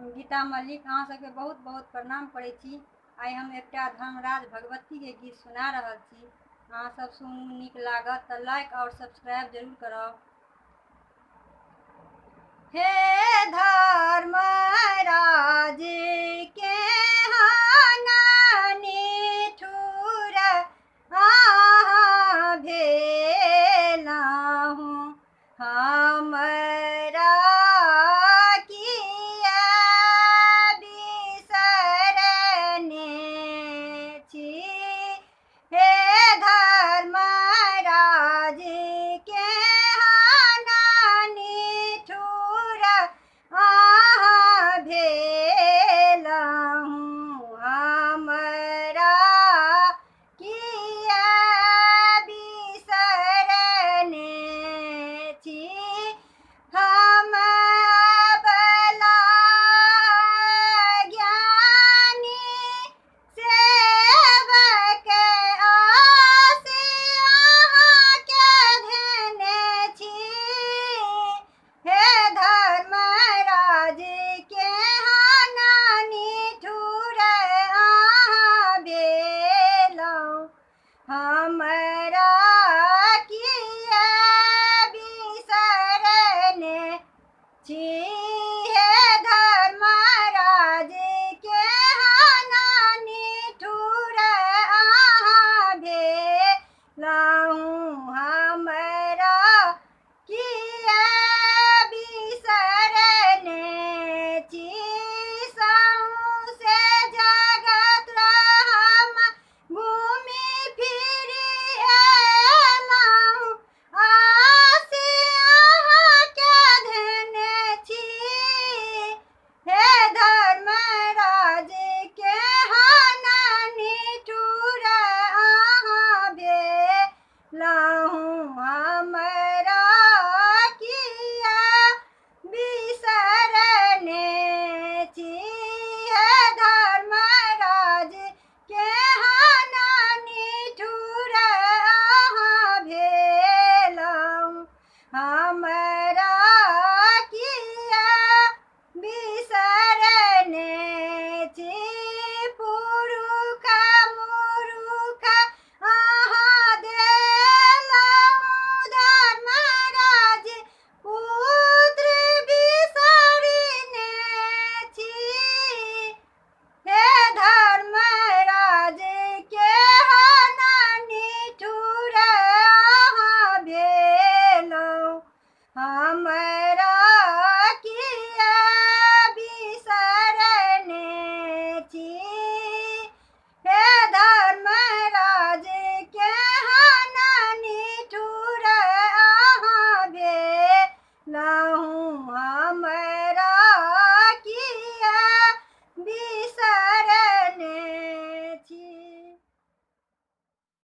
गीता मल्लिक। अहाँ सबके बहुत बहुत प्रणाम करै छी। आइ हम एकटा धर्मराज भगवतीके गीत सुना रहल छी। अहाँ सब सुनू, नीक लागत तऽ लाइक और सब्सक्राइब जरूर करब। हे धर्मराज के निठुर अहाँ भेलहुँ, हमरा किया बिसरने छी। हे धर्मराज के निठुर अहाँ भेलहुँ, हमरा किया बिसरने छी। हम अबला ज्ञानी सेवक आस अहाँके धेने छी। हे धर्मराज के निठुर अहाँ भेलहुँ, हमरा